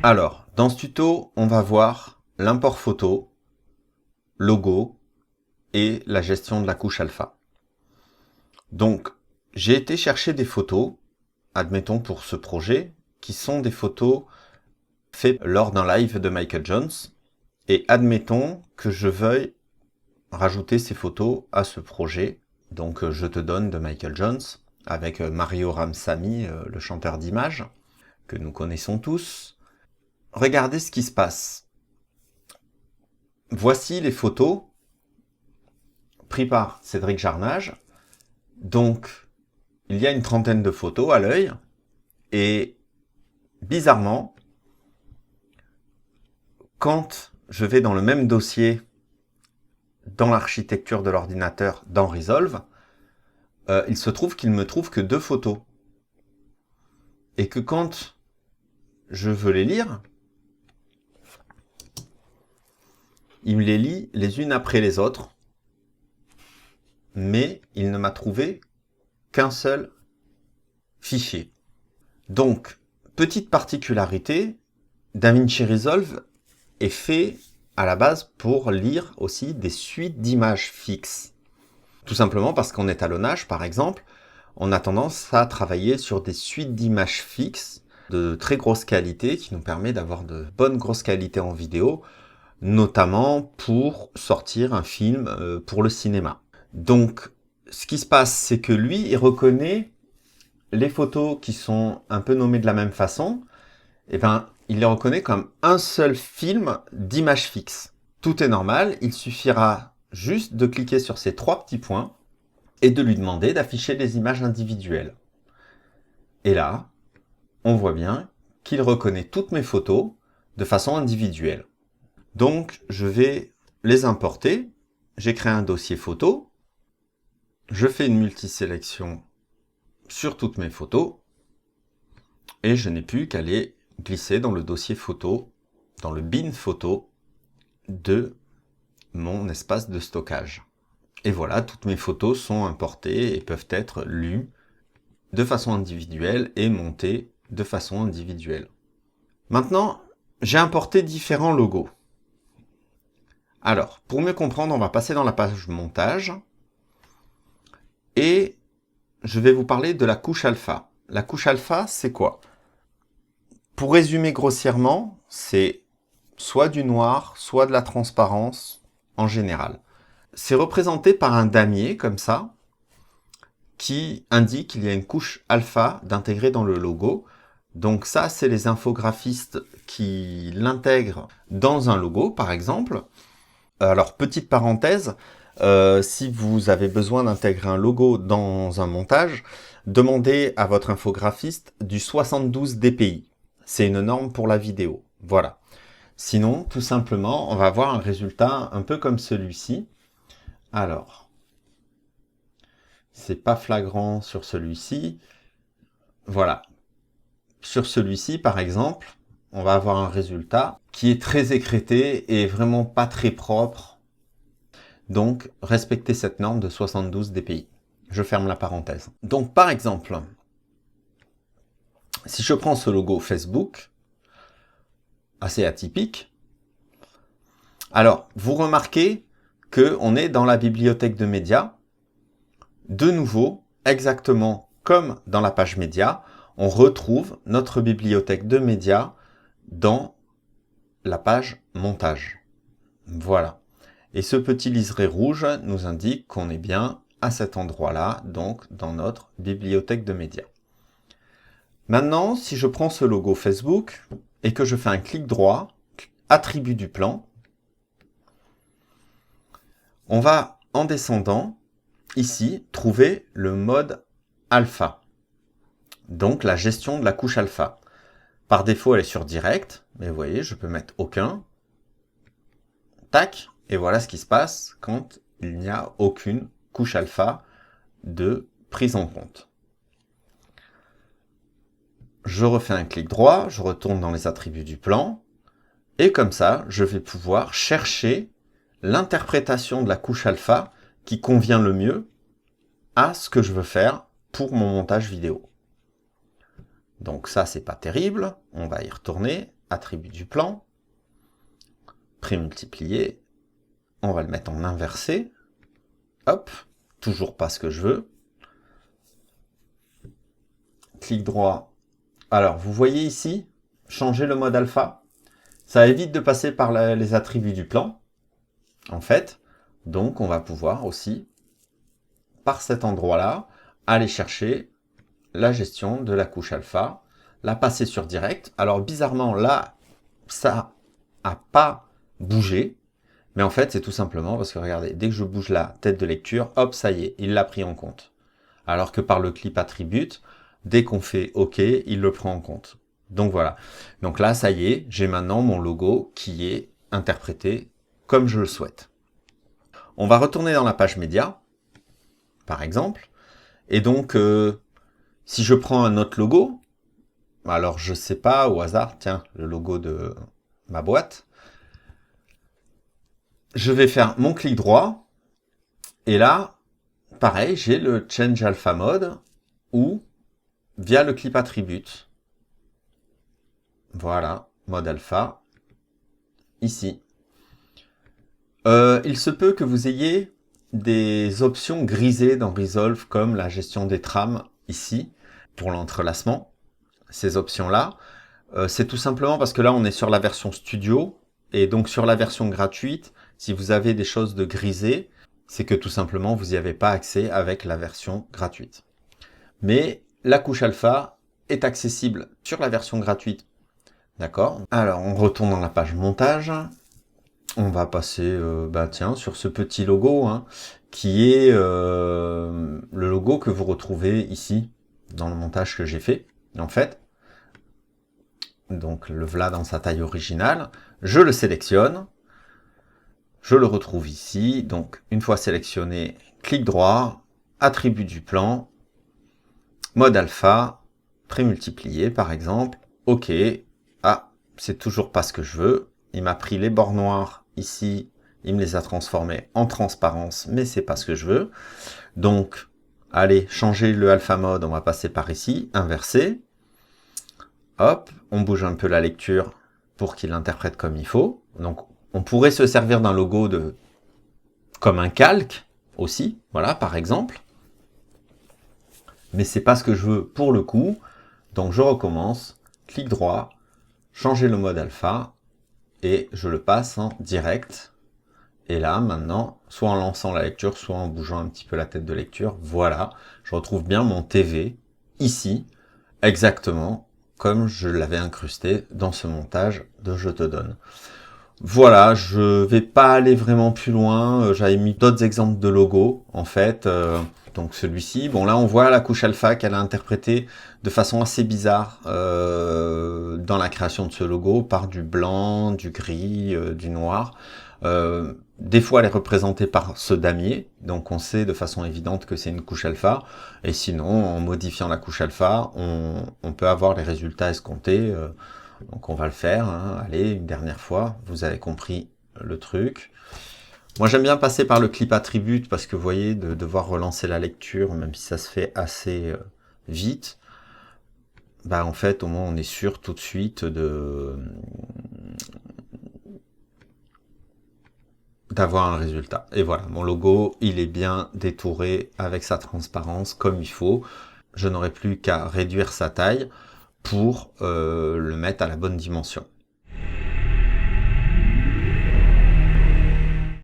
Alors, dans ce tuto, on va voir l'import photo, logo et la gestion de la couche alpha. Donc, j'ai été chercher des photos, admettons pour ce projet, qui sont des photos faites lors d'un live de Michael Jones. Et admettons que je veuille rajouter ces photos à ce projet. Donc, je te donne de Michael Jones avec Mario Ramsamy, le chanteur d'images, que nous connaissons tous. Regardez ce qui se passe. Voici les photos prises par Cédric Jarnage. Donc, il y a une trentaine de photos à l'œil. Et bizarrement, quand je vais dans le même dossier, dans l'architecture de l'ordinateur, dans Resolve, il se trouve qu'il me trouve que 2 photos. Et que quand je veux les lire, il me les lit les unes après les autres, mais il ne m'a trouvé qu'un seul fichier. Donc, petite particularité, DaVinci Resolve est fait à la base pour lire aussi des suites d'images fixes. Tout simplement parce qu'en étalonnage, par exemple, on a tendance à travailler sur des suites d'images fixes de très grosse qualité qui nous permet d'avoir de bonnes grosses qualités en vidéo, notamment pour sortir un film pour le cinéma. Donc, ce qui se passe, c'est que lui, il reconnaît les photos qui sont un peu nommées de la même façon, et ben, il les reconnaît comme un seul film d'image fixe. Tout est normal, il suffira juste de cliquer sur ces 3 petits points et de lui demander d'afficher des images individuelles. Et là, on voit bien qu'il reconnaît toutes mes photos de façon individuelle. Donc, je vais les importer. J'ai créé un dossier photo. Je fais une multisélection sur toutes mes photos. Et je n'ai plus qu'à les glisser dans le dossier photo, dans le bin photo de mon espace de stockage. Et voilà, toutes mes photos sont importées et peuvent être lues de façon individuelle et montées de façon individuelle. Maintenant, j'ai importé différents logos. Alors, pour mieux comprendre, on va passer dans la page montage et je vais vous parler de la couche alpha. La couche alpha, c'est quoi? Pour résumer grossièrement, c'est soit du noir, soit de la transparence en général. C'est représenté par un damier comme ça, qui indique qu'il y a une couche alpha d'intégrer dans le logo. Donc ça, c'est les infographistes qui l'intègrent dans un logo, par exemple. Alors, petite parenthèse, si vous avez besoin d'intégrer un logo dans un montage, demandez à votre infographiste du 72 dpi. C'est une norme pour la vidéo. Voilà. Sinon, tout simplement, on va avoir un résultat un peu comme celui-ci. Alors, c'est pas flagrant sur celui-ci. Voilà. Sur celui-ci, par exemple, on va avoir un résultat qui est très écrété et vraiment pas très propre. Donc, respectez cette norme de 72 dpi. Je ferme la parenthèse. Donc, par exemple, si je prends ce logo Facebook, assez atypique, alors, vous remarquez qu'on est dans la bibliothèque de médias. De nouveau, exactement comme dans la page média, on retrouve notre bibliothèque de médias dans la page montage. Voilà. Et ce petit liseré rouge nous indique qu'on est bien à cet endroit-là, donc dans notre bibliothèque de médias. Maintenant, si je prends ce logo Facebook et que je fais un clic droit, attribut du plan, on va, en descendant, ici, trouver le mode alpha. Donc, la gestion de la couche alpha. Par défaut, elle est sur direct, mais vous voyez, je peux mettre aucun. Tac, et voilà ce qui se passe quand il n'y a aucune couche alpha de prise en compte. Je refais un clic droit, je retourne dans les attributs du plan, et comme ça, je vais pouvoir chercher l'interprétation de la couche alpha qui convient le mieux à ce que je veux faire pour mon montage vidéo. Donc ça, c'est pas terrible. On va y retourner. attribut du plan, prémultiplier, on va le mettre en inversé, hop, toujours pas ce que je veux. Clic droit. Alors, vous voyez ici, changer le mode alpha. Ça évite de passer par les attributs du plan, en fait. Donc, on va pouvoir aussi, par cet endroit-là, aller chercher la gestion de la couche alpha, la passer sur direct. Alors, bizarrement, là, ça n'a pas bougé. Mais en fait, c'est tout simplement parce que, regardez, dès que je bouge la tête de lecture, hop, ça y est, il l'a pris en compte. Alors que par le clip attribute, dès qu'on fait OK, il le prend en compte. Donc voilà. Donc là, ça y est, j'ai maintenant mon logo qui est interprété comme je le souhaite. On va retourner dans la page média, par exemple. Et donc, si je prends un autre logo, alors je sais pas, au hasard, tiens, le logo de ma boîte, je vais faire mon clic droit, et là, pareil, j'ai le Change Alpha Mode, ou via le clip attribute. Voilà, mode alpha, ici. Il se peut que vous ayez des options grisées dans Resolve, comme la gestion des trames, ici, pour l'entrelacement. Ces options-là, c'est tout simplement parce que là, on est sur la version studio, et donc sur la version gratuite, si vous avez des choses de grisées, c'est que tout simplement, vous n'y avez pas accès avec la version gratuite. Mais la couche alpha est accessible sur la version gratuite. D'accord. Alors, on retourne dans la page montage. On va passer, tiens, sur ce petit logo, hein, qui est le logo que vous retrouvez ici, dans le montage que j'ai fait, en fait. Donc, le voilà dans sa taille originale. Je le sélectionne. Je le retrouve ici. Donc, une fois sélectionné, clic droit, attribut du plan, mode alpha, prémultiplier, par exemple. OK. Ah, c'est toujours pas ce que je veux. Il m'a pris les bords noirs ici, il me les a transformés en transparence, mais c'est pas ce que je veux. Donc, allez, changer le alpha mode, on va passer par ici, inverser. Hop, on bouge un peu la lecture pour qu'il l'interprète comme il faut. Donc, on pourrait se servir d'un logo comme un calque aussi, voilà, par exemple. Mais c'est pas ce que je veux pour le coup. Donc, je recommence, clic droit, changer le mode alpha, et je le passe en direct. Et là, maintenant, soit en lançant la lecture, soit en bougeant un petit peu la tête de lecture, voilà, je retrouve bien mon TV, ici, exactement comme je l'avais incrusté dans ce montage de Je te donne. Voilà, je vais pas aller vraiment plus loin, j'avais mis d'autres exemples de logos, en fait, donc celui-ci, bon là on voit la couche alpha qu'elle a interprétée de façon assez bizarre dans la création de ce logo, par du blanc, du gris, du noir. Des fois elle est représentée par ce damier, donc on sait de façon évidente que c'est une couche alpha, et sinon en modifiant la couche alpha, on peut avoir les résultats escomptés. Donc on va le faire, hein. Allez, une dernière fois, vous avez compris le truc. Moi j'aime bien passer par le clip attribute parce que vous voyez, de devoir relancer la lecture, même si ça se fait assez vite, bah en fait au moins on est sûr tout de suite d'avoir un résultat. Et voilà, mon logo, il est bien détouré avec sa transparence comme il faut. Je n'aurai plus qu'à réduire sa taille pour le mettre à la bonne dimension.